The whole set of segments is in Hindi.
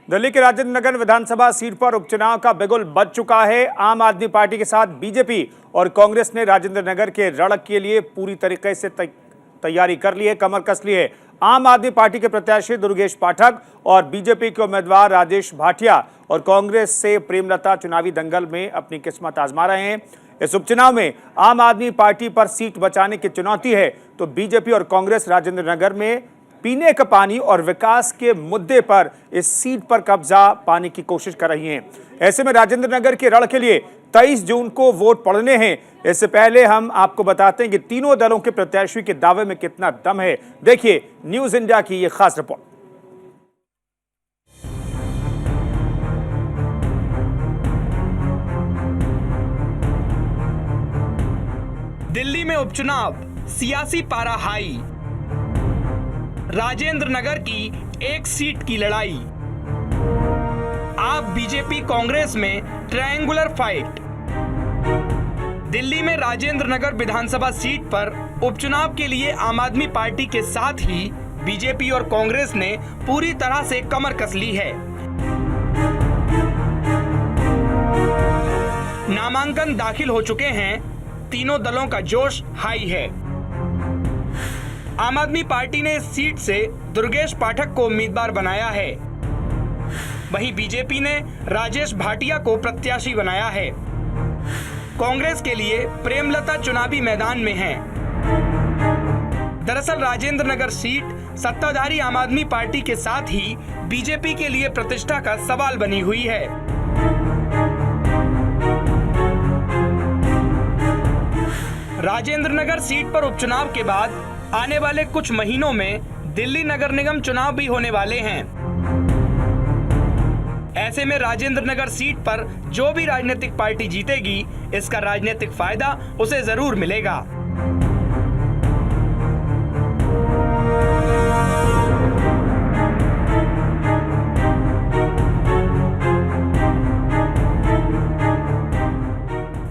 दिल्ली के राजेंद्र नगर विधानसभा सीट पर उपचुनाव का बिगुल बज चुका है। आम आदमी पार्टी के साथ बीजेपी और कांग्रेस ने राजेंद्र नगर के रण के लिए पूरी तरीके से तैयारी कर ली है, कमर कस ली है। आम आदमी पार्टी के प्रत्याशी दुर्गेश पाठक और बीजेपी के उम्मीदवार राजेश भाटिया और कांग्रेस से प्रेमलता चुनावी दंगल में अपनी किस्मत आजमा रहे हैं। इस उपचुनाव में आम आदमी पार्टी पर सीट बचाने की चुनौती है, तो बीजेपी और कांग्रेस राजेंद्र नगर में पीने का पानी और विकास के मुद्दे पर इस सीट पर कब्जा पाने की कोशिश कर रही हैं। ऐसे में राजेंद्र नगर के रण के लिए 23 जून को वोट पड़ने हैं। इससे पहले हम आपको बताते हैं कि तीनों दलों के प्रत्याशी के दावे में कितना दम है। देखिए न्यूज इंडिया की ये खास रिपोर्ट। दिल्ली में उपचुनाव, सियासी पारा हाई, राजेंद्र नगर की एक सीट की लड़ाई। आप बीजेपी कांग्रेस में ट्रायंगुलर फाइट। दिल्ली में राजेंद्र नगर विधानसभा सीट पर उपचुनाव के लिए आम आदमी पार्टी के साथ ही बीजेपी और कांग्रेस ने पूरी तरह से कमर कस ली है। नामांकन दाखिल हो चुके हैं, तीनों दलों का जोश हाई है। आम आदमी पार्टी ने इस सीट से दुर्गेश पाठक को उम्मीदवार बनाया है, वहीं बीजेपी ने राजेश भाटिया को प्रत्याशी बनाया है। कांग्रेस के लिए प्रेमलता चुनावी मैदान में है। दरअसल राजेंद्र नगर सीट सत्ताधारी आम आदमी पार्टी के साथ ही बीजेपी के लिए प्रतिष्ठा का सवाल बनी हुई है। राजेंद्र नगर सीट पर उपचुनाव के बाद आने वाले कुछ महीनों में दिल्ली नगर निगम चुनाव भी होने वाले हैं। ऐसे में राजेंद्र नगर सीट पर जो भी राजनीतिक पार्टी जीतेगी, इसका राजनीतिक फायदा उसे जरूर मिलेगा।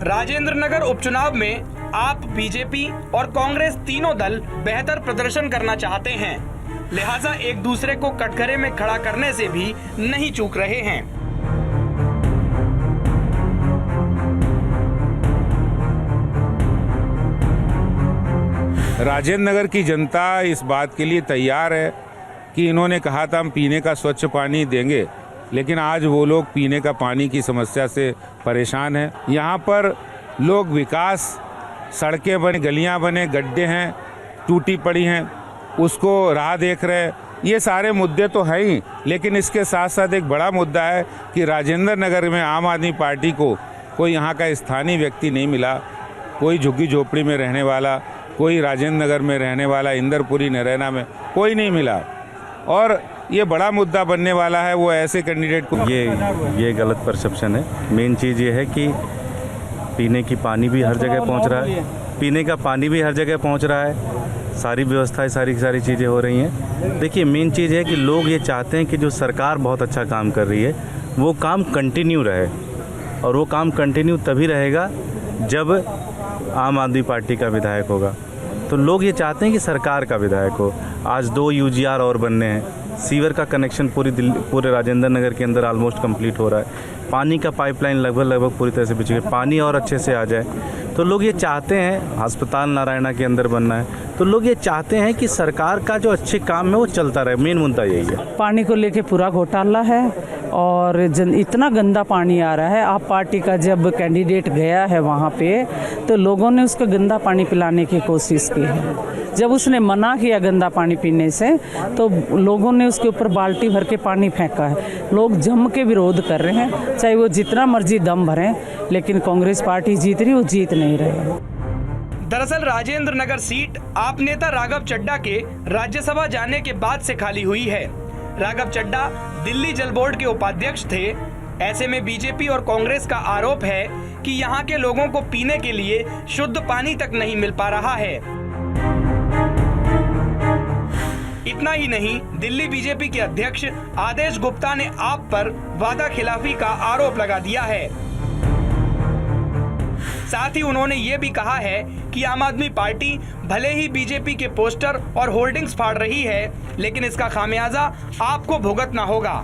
राजेंद्र नगर उपचुनाव में आप, बीजेपी और कांग्रेस तीनों दल बेहतर प्रदर्शन करना चाहते हैं, लिहाजा एक दूसरे को कटघरे में खड़ा करने से भी नहीं चूक रहे हैं। राजेंद्र नगर की जनता इस बात के लिए तैयार है कि इन्होंने कहा था हम पीने का स्वच्छ पानी देंगे, लेकिन आज वो लोग पीने का पानी की समस्या से परेशान हैं। यहाँ पर लोग विकास, सड़कें बने, गलियाँ बने, गड्ढे हैं, टूटी पड़ी हैं, उसको राह देख रहे हैं। ये सारे मुद्दे तो हैं ही, लेकिन इसके साथ साथ एक बड़ा मुद्दा है कि राजेंद्र नगर में आम आदमी पार्टी को कोई यहाँ का स्थानीय व्यक्ति नहीं मिला। कोई झुग्गी झोपड़ी में रहने वाला, कोई राजेंद्र नगर में रहने वाला, इंदरपुरी नरैना में कोई नहीं मिला। और ये बड़ा मुद्दा बनने वाला है वो ऐसे कैंडिडेट को। ये गलत परसेप्शन है। मेन चीज़ ये है कि पीने की पानी भी हर जगह पहुंच रहा है, पीने का पानी भी हर जगह पहुंच रहा है, सारी व्यवस्थाएं सारी चीज़ें हो रही हैं। देखिए मेन चीज़ है कि लोग ये चाहते हैं कि जो सरकार बहुत अच्छा काम कर रही है वो काम कंटिन्यू रहे, और वो काम कंटिन्यू तभी रहेगा जब आम आदमी पार्टी का विधायक होगा। तो लोग ये चाहते हैं कि सरकार का विधायक हो। आज 2 UGR और बनने हैं, सीवर का कनेक्शन पूरे राजेंद्र नगर के अंदर ऑलमोस्ट कंप्लीट हो रहा है, पानी का पाइपलाइन लगभग पूरी तरह से बिछ गई, पानी और अच्छे से आ जाए। तो लोग ये चाहते हैं, अस्पताल नारायणा के अंदर बनना है, तो लोग ये चाहते हैं कि सरकार का जो अच्छे काम है वो चलता रहे। मेन मुद्दा यही है। पानी को लेके पूरा घोटाला है और इतना गंदा पानी आ रहा है। आप पार्टी का जब कैंडिडेट गया है वहाँ पे, तो लोगों ने उसको गंदा पानी पिलाने की कोशिश की है। जब उसने मना किया गंदा पानी पीने से, तो लोगों ने उसके ऊपर बाल्टी भर के पानी फेंका है। लोग जम के विरोध कर रहे हैं, चाहे वो जितना मर्जी दम भरें, लेकिन कांग्रेस पार्टी जीत रही, वो जीत नहीं रहे। दरअसल राजेंद्र नगर सीट आप नेता राघव चड्ढा के राज्यसभा जाने के बाद से खाली हुई है। राघव चड्ढा दिल्ली जल बोर्ड के उपाध्यक्ष थे। ऐसे में बीजेपी और कांग्रेस का आरोप है कि यहाँ के लोगों को पीने के लिए शुद्ध पानी तक नहीं मिल पा रहा है। इतना ही नहीं, दिल्ली बीजेपी के अध्यक्ष आदेश गुप्ता ने आप पर वादा खिलाफी का आरोप लगा दिया है। साथ ही उन्होंने ये भी कहा है कि आम आदमी पार्टी भले ही बीजेपी के पोस्टर और होर्डिंग्स फाड़ रही है, लेकिन इसका खामियाजा आपको भुगतना होगा।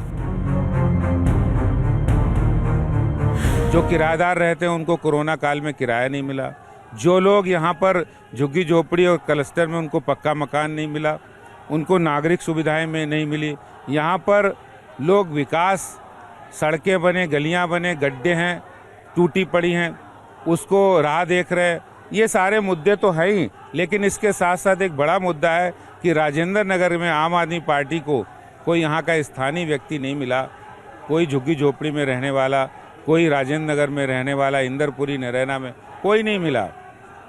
जो किराएदार रहते हैं उनको कोरोना काल में किराया नहीं मिला, जो लोग यहाँ पर झुग्गी झोपड़ी और क्लस्टर में उनको पक्का मकान नहीं मिला, उनको नागरिक सुविधाएं में नहीं मिली। यहाँ पर लोग विकास, सड़कें बने, गलियाँ बने, गड्ढे हैं, टूटी पड़ी हैं, उसको राह देख रहे हैं। ये सारे मुद्दे तो हैं ही, लेकिन इसके साथ साथ एक बड़ा मुद्दा है कि राजेंद्र नगर में आम आदमी पार्टी को कोई यहाँ का स्थानीय व्यक्ति नहीं मिला, कोई झुग्गी झोपड़ी में रहने वाला, कोई राजेंद्र नगर में रहने वाला, इंदरपुरी नरैना में कोई नहीं मिला।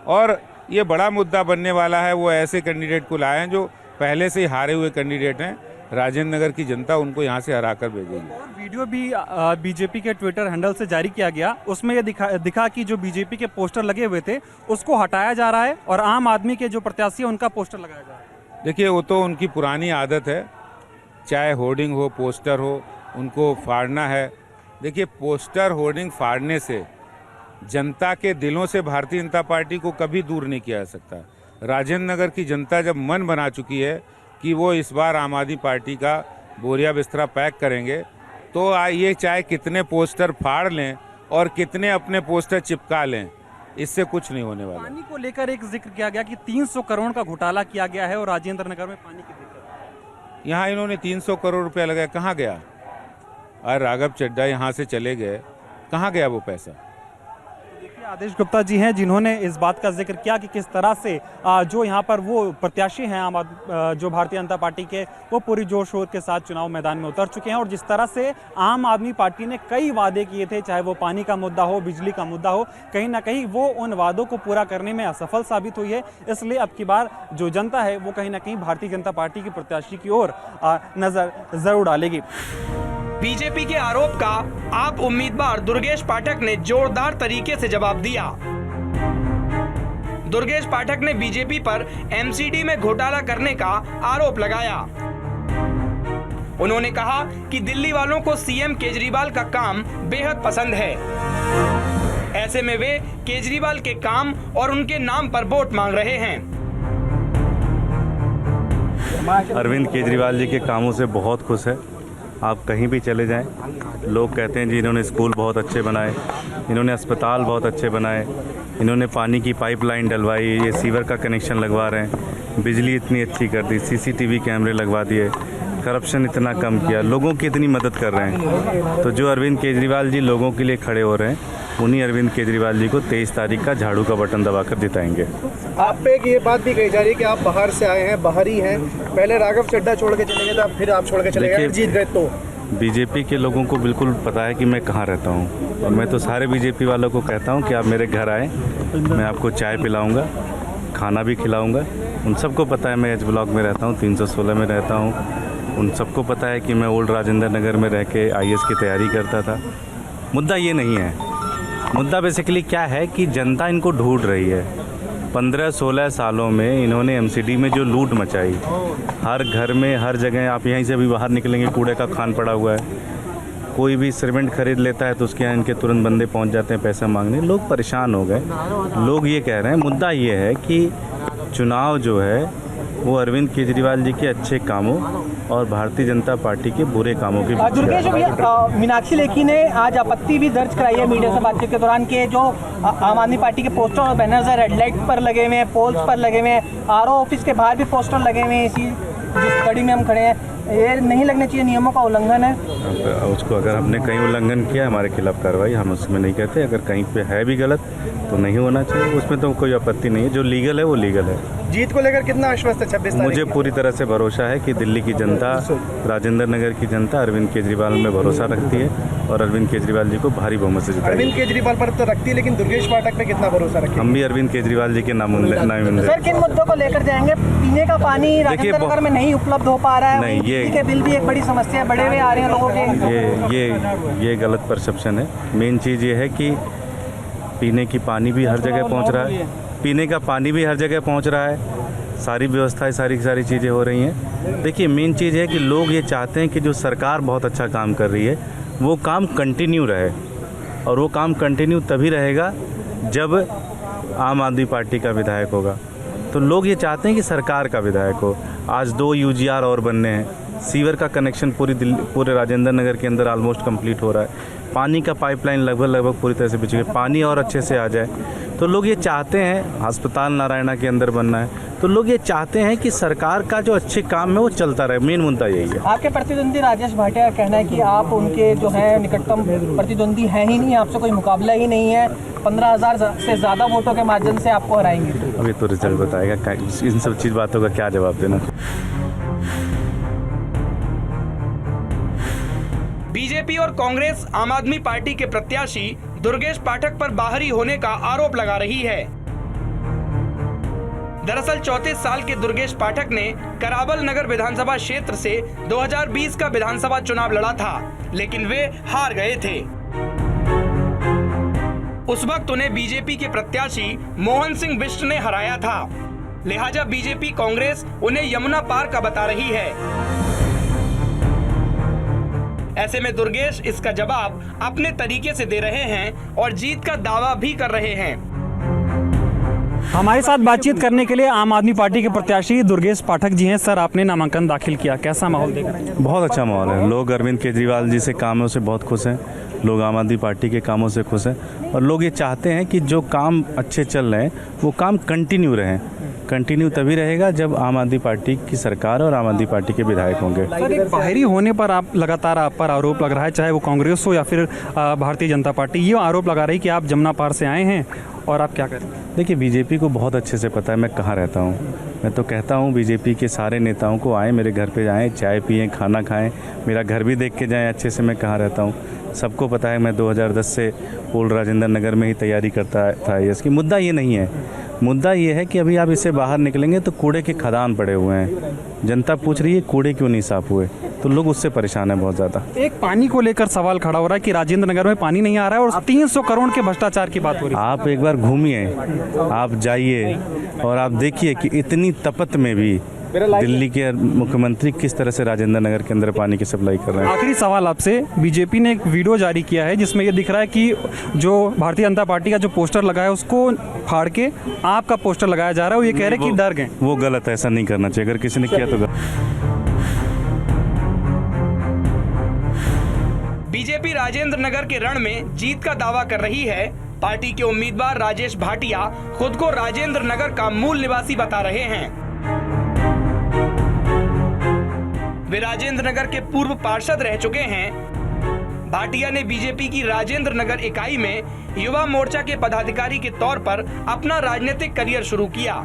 और ये बड़ा मुद्दा बनने वाला है। वो ऐसे कैंडिडेट को लाए हैं जो पहले से ही हारे हुए कैंडिडेट हैं। राजेंद्र नगर की जनता उनको यहाँ से हरा कर भेजेगी। और वीडियो भी बीजेपी के ट्विटर हैंडल से जारी किया गया, उसमें ये दिखा कि जो बीजेपी के पोस्टर लगे हुए थे उसको हटाया जा रहा है और आम आदमी के जो प्रत्याशी है उनका पोस्टर लगाया जा रहा है। देखिए, वो तो उनकी पुरानी आदत है, चाहे होर्डिंग हो, पोस्टर हो, उनको फाड़ना है। देखिए, पोस्टर होर्डिंग फाड़ने से जनता के दिलों से भारतीय जनता पार्टी को कभी दूर नहीं किया जा सकता। राजेंद्र नगर की जनता जब मन बना चुकी है कि वो इस बार आम आदमी पार्टी का बोरिया बिस्तरा पैक करेंगे, तो ये चाहे कितने पोस्टर फाड़ लें और कितने अपने पोस्टर चिपका लें, इससे कुछ नहीं होने वाला। पानी को लेकर एक जिक्र किया गया कि 300 करोड़ का घोटाला किया गया है और राजेंद्र नगर में पानी की दिक्कत। यहाँ इन्होंने 300 करोड़ रुपया लगाया, कहाँ गया? और राघव चड्डा यहाँ से चले गए, कहाँ गया वो पैसा? देखिए, आदेश गुप्ता जी हैं जिन्होंने इस बात का जिक्र किया कि किस तरह से जो यहाँ पर वो प्रत्याशी हैं जो भारतीय जनता पार्टी के, वो पूरी जोर शोर के साथ चुनाव मैदान में उतर चुके हैं और जिस तरह से आम आदमी पार्टी ने कई वादे किए थे, चाहे वो पानी का मुद्दा हो, बिजली का मुद्दा हो, कहीं ना कहीं वो उन वादों को पूरा करने में असफल साबित हुई है। इसलिए अब की बार जो जनता है वो कहीं ना कहीं भारतीय जनता पार्टी की प्रत्याशी की ओर नजर जरूर डालेगी। बीजेपी के आरोप का आप उम्मीदवार दुर्गेश पाठक ने जोरदार तरीके से जवाब दिया। दुर्गेश पाठक ने बीजेपी पर एमसीडी में घोटाला करने का आरोप लगाया। उन्होंने कहा कि दिल्ली वालों को सीएम केजरीवाल का काम बेहद पसंद है, ऐसे में वे केजरीवाल के काम और उनके नाम पर वोट मांग रहे हैं। अरविंद केजरीवाल जी के कामों से बहुत खुश है। आप कहीं भी चले जाएं, लोग कहते हैं जी इन्होंने स्कूल बहुत अच्छे बनाए, इन्होंने अस्पताल बहुत अच्छे बनाए, इन्होंने पानी की पाइपलाइन डलवाई, ये सीवर का कनेक्शन लगवा रहे हैं, बिजली इतनी अच्छी कर दी, सीसीटीवी कैमरे लगवा दिए, करप्शन इतना कम किया, लोगों की इतनी मदद कर रहे हैं। तो जो अरविंद केजरीवाल जी लोगों के लिए खड़े हो रहे हैं, उन्हीं अरविंद केजरीवाल जी को 23 तारीख का झाड़ू का बटन दबाकर जिताएंगे। आप पे ये बात भी कही जा रही है कि आप बाहर से आए हैं, बाहरी हैं, पहले राघव चड्डा छोड़ के चले गए थे, फिर आप छोड़ के चले गए, जीत गए। तो बीजेपी के लोगों को बिल्कुल पता है कि मैं कहाँ रहता हूँ और मैं तो सारे बीजेपी वालों को कहता हूँ कि आप मेरे घर आएँ, मैं आपको चाय पिलाऊँगा, खाना भी खिलाऊँगा। उन सबको पता है मैं एच ब्लॉक में रहता हूँ, 316 में रहता हूँ। उन सबको पता है कि मैं ओल्ड राजेंद्र नगर में रह के IAS की तैयारी करता था। मुद्दा ये नहीं है। मुद्दा बेसिकली क्या है कि जनता इनको ढूंढ रही है। 15-16 सालों में इन्होंने एमसीडी में जो लूट मचाई, हर घर में, हर जगह, आप यहीं से भी बाहर निकलेंगे कूड़े का खान पड़ा हुआ है। कोई भी सीमेंट खरीद लेता है तो उसके यहाँ इनके तुरंत बंदे पहुंच जाते हैं पैसा मांगने। लोग परेशान हो गए। लोग ये कह रहे हैं, मुद्दा ये है कि चुनाव जो है वो अरविंद केजरीवाल जी के अच्छे कामों और भारतीय जनता पार्टी के बुरे कामों के बीच। दुर्गेश भैया, मीनाक्षी लेखी ने आज आपत्ति भी दर्ज कराई है मीडिया से बातचीत के दौरान के जो आम आदमी पार्टी के पोस्टर और बैनर्स है, रेड लाइट पर लगे हुए हैं, पोल्स पर लगे हुए हैं, RO ऑफिस के बाहर भी पोस्टर लगे हुए हैं, इसी जिस कड़ी में हम खड़े हैं, ये नहीं लगना चाहिए, नियमों का उल्लंघन है। उसको अगर हमने कहीं उल्लंघन किया, हमारे खिलाफ कार्रवाई, हम उसमें नहीं कहते। अगर कहीं पे है भी गलत तो नहीं होना चाहिए, उसमें तो कोई आपत्ति नहीं है। जो लीगल है वो लीगल है। जीत को लेकर कितना आश्वस्त है 26 तारीख? मुझे पूरी तरह से भरोसा है कि दिल्ली की जनता, राजेंद्र नगर की जनता अरविंद केजरीवाल में भरोसा रखती है और अरविंद केजरीवाल जी को भारी बहुमत से जिताएगी। अरविंद केजरीवाल पर तो रखती है, लेकिन दुर्गेश पाठक पे कितना भरोसा रखती है? हम भी अरविंद केजरीवाल जी के नाम सर, किन मुद्दों को लेकर जाएंगे? पीने का पानी राजेंद्र नगर में नहीं उपलब्ध हो पा रहा है, नहीं, ये के बिल भी एक बड़ी समस्या बड़े हुए आ रहे हैं लोगों के। ये गलत परसेप्शन है। मेन चीज़ ये है कि पीने की पानी भी हर जगह पहुंच रहा है, पीने का पानी भी हर जगह पहुंच रहा है, सारी व्यवस्थाएं, सारी चीज़ें हो रही हैं। देखिए, मेन चीज़ है कि लोग ये चाहते हैं कि जो सरकार बहुत अच्छा काम कर रही है वो काम कंटिन्यू रहे, और वो काम कंटिन्यू तभी रहेगा जब आम आदमी पार्टी का विधायक होगा। तो लोग ये चाहते हैं कि सरकार का विधायक हो। आज 2 UGR और बनने हैं, सीवर का कनेक्शन पूरे राजेंद्र नगर के अंदर ऑलमोस्ट कंप्लीट हो रहा है। पानी का पाइपलाइन लगभग पूरी तरह से बिछ गई। पानी और अच्छे से आ जाए तो लोग ये चाहते हैं, अस्पताल नारायणा के अंदर बनना है, तो लोग ये चाहते हैं कि सरकार का जो अच्छे काम है वो चलता रहे। मेन मुद्दा यही है। आपके प्रतिद्वंदी राजेश भाटिया का कहना है कि आप उनके जो है निकटतम प्रतिद्वंदी हैं ही नहीं, आपसे कोई मुकाबला ही नहीं है, 15,000 से ज़्यादा वोटों के माध्यम से आपको हराएंगे। अभी तो रिजल्ट बताएगा, इन सब बातों का क्या जवाब देना। बीजेपी और कांग्रेस आम आदमी पार्टी के प्रत्याशी दुर्गेश पाठक पर बाहरी होने का आरोप लगा रही है। दरअसल 34 साल के दुर्गेश पाठक ने करावल नगर विधानसभा क्षेत्र से 2020 का विधानसभा चुनाव लड़ा था, लेकिन वे हार गए थे। उस वक्त उन्हें बीजेपी के प्रत्याशी मोहन सिंह बिष्ट ने हराया था। लिहाजा बीजेपी कांग्रेस उन्हें यमुना पार का बता रही है। ऐसे में दुर्गेश इसका जवाब अपने तरीके से दे रहे हैं और जीत का दावा भी कर रहे हैं। हमारे साथ बातचीत करने के लिए आम आदमी पार्टी के प्रत्याशी दुर्गेश पाठक जी हैं। सर, आपने नामांकन दाखिल किया, कैसा माहौल देख रहे हैं? बहुत अच्छा माहौल है। लोग अरविंद केजरीवाल जी से कामों से बहुत खुश हैं, लोग आम आदमी पार्टी के कामों से खुश हैं और लोग ये चाहते हैं कि जो काम अच्छे चल रहे हैं वो काम कंटिन्यू रहें। कंटिन्यू तभी रहेगा जब आम आदमी पार्टी की सरकार और आम आदमी पार्टी के विधायक होंगे। सर, एक बाहरी होने पर आप लगातार आप पर आरोप लग रहा है, चाहे वो कांग्रेस हो या फिर भारतीय जनता पार्टी, ये आरोप लगा रही है कि आप जमुना पार से आए हैं और आप क्या करें? देखिए, बीजेपी को बहुत अच्छे से पता है मैं कहाँ रहता हूँ। मैं तो कहता हूँ बीजेपी के सारे नेताओं को आएँ, मेरे घर पे जाएँ, चाय पिएं, खाना खाएं, मेरा घर भी देख के जाएं अच्छे से मैं कहाँ रहता हूँ। सबको पता है मैं 2010 से ओल्ड राजेंद्र नगर में ही तैयारी करता था। इसकी मुद्दा ये नहीं है। मुद्दा ये है कि अभी आप इससे बाहर निकलेंगे तो कूड़े के खदान पड़े हुए हैं। जनता पूछ रही है कूड़े क्यों नहीं साफ हुए, तो लोग उससे परेशान हैं बहुत ज़्यादा। एक पानी को लेकर सवाल खड़ा हो रहा है कि राजेंद्र नगर में पानी नहीं आ रहा है और 300 करोड़ के भ्रष्टाचार की बात हो रही है। आप एक बार घूमिए, आप जाइए और आप देखिए कि इतनी तपत में भी दिल्ली के मुख्यमंत्री किस तरह से राजेंद्र नगर के अंदर पानी की सप्लाई कर रहे हैं। आखिरी सवाल आपसे, बीजेपी ने एक वीडियो जारी किया है जिसमें ये दिख रहा है कि जो भारतीय जनता पार्टी का जो पोस्टर लगा है उसको फाड़ के आपका पोस्टर लगाया जा रहा है। वो ये कह रहे हैं कि डर गए। वो गलत है, ऐसा नहीं करना चाहिए। अगर किसी ने किया तो गलत। बीजेपी राजेंद्र नगर के रण में जीत का दावा कर रही है। पार्टी के उम्मीदवार राजेश भाटिया खुद को राजेंद्र नगर का मूल निवासी बता रहे हैं। वे राजेंद्र नगर के पूर्व पार्षद रह चुके हैं। भाटिया ने बीजेपी की राजेंद्र नगर इकाई में युवा मोर्चा के पदाधिकारी के तौर पर अपना राजनीतिक करियर शुरू किया।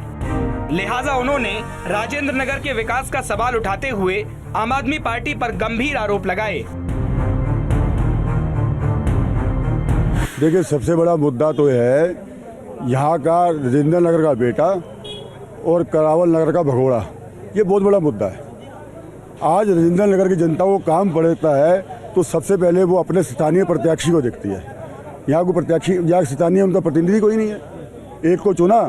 लिहाजा उन्होंने राजेंद्र नगर के विकास का सवाल उठाते हुए आम आदमी पार्टी पर गंभीर आरोप लगाए। देखिए, सबसे बड़ा मुद्दा तो है यहाँ का राजेंद्र नगर का बेटा और करावल नगर का भगोड़ा, ये बहुत बड़ा मुद्दा है। आज राजेंद्र नगर की जनता को काम पड़ता है तो सबसे पहले वो अपने स्थानीय प्रत्याशी को देखती है। यहाँ को प्रत्याशी, यहाँ स्थानीय उनका प्रतिनिधि कोई नहीं है। एक को चुना,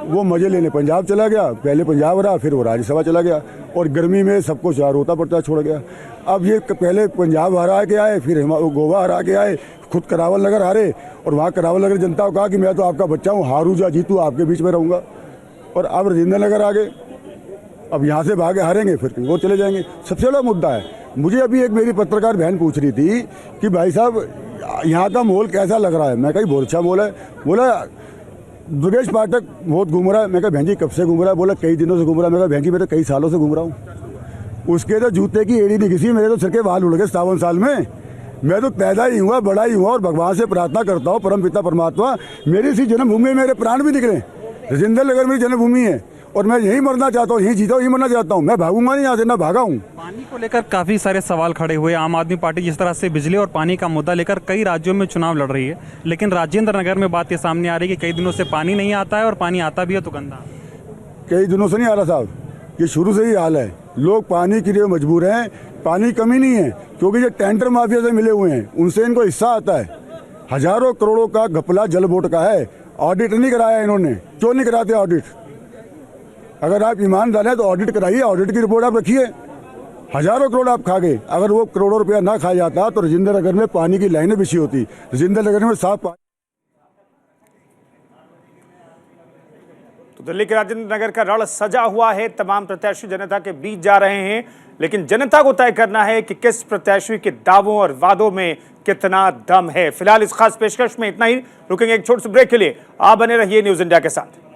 वो मजे लेने पंजाब चला गया, पहले पंजाब रहा, फिर वो राज्यसभा चला गया और गर्मी में सबको चारोता पड़ता छोड़ गया। अब ये पहले पंजाब हरा के आए, फिर गोवा हरा के आए, खुद करावल नगर हारे और वहाँ करावल नगर जनता को कहा कि मैं तो आपका बच्चा हूँ, हारू या जीतू आपके बीच में रहूँगा। और अब राजेंद्र नगर आ गए, अब यहाँ से भागे हारेंगे फिर वो चले जाएंगे। सबसे बड़ा मुद्दा है। मुझे अभी एक मेरी पत्रकार बहन पूछ रही थी कि भाई साहब यहाँ का माहौल कैसा लग रहा है। मैं कही बहुत अच्छा माहौल है। बोला दुर्गेश पाठक बहुत घूम रहा है। मैं कहा बहन जी कब से घूम रहा है? बोला कई दिनों से घूम रहा है। मैं कहा बहन जी मैं तो कई सालों से घूम रहा हूँ। उसके तो जूते की एड़ी नहीं घिसी, मेरे तो सिर के बाल उड़ गए 57 साल में। मैं तो पैदा ही हुआ, बड़ा ही हुआ और भगवान से प्रार्थना करता हूँ परम पिता परमात्मा मेरी इसी जन्मभूमि में मेरे प्राण भी निकले। राजेंद्र नगर मेरी जन्मभूमि है और मैं यहीं मरना चाहता हूँ, यहीं जीता हूँ, यहीं मरना चाहता हूँ। मैं भागूंगा नहीं यहाँ से, ना भागा हूँ। पानी को लेकर काफ़ी सारे सवाल खड़े हुए। आम आदमी पार्टी जिस तरह से बिजली और पानी का मुद्दा लेकर कई राज्यों में चुनाव लड़ रही है, लेकिन राजेंद्र नगर में बात ये सामने आ रही है कि कई दिनों से पानी नहीं आता है और पानी आता भी है तो गंदा। कई दिनों से नहीं आ रहा साहब, ये शुरू से ही हाल है। लोग पानी के लिए मजबूर हैं। पानी कमी नहीं है क्योंकि जो टेंडर माफिया से मिले हुए हैं उनसे इनको हिस्सा आता है। हजारों करोड़ों का घपला जल बोर्ड का है। ऑडिट नहीं कराया इन्होंने। क्यों नहीं कराते ऑडिट? अगर आप ईमानदार हैं तो ऑडिट कराइए, ऑडिट की रिपोर्ट आप रखिए। हजारों करोड़ आप खा गए। अगर वो करोड़ों रुपया ना खाया जाता तो राजेंद्र नगर में पानी की लाइनें बिछी होती। राजेंद्र नगर में साफ पानी। तो दिल्ली के राजेंद्र नगर का रण सजा हुआ है। तमाम प्रत्याशी जनता के बीच जा रहे हैं, लेकिन जनता को तय करना है कि किस प्रत्याशी के दावों और वादों में कितना दम है। फिलहाल इस खास पेशकश में इतना ही। रुकेंगे एक छोटे से ब्रेक के लिए। आप बने रहिए न्यूज़ इंडिया के साथ।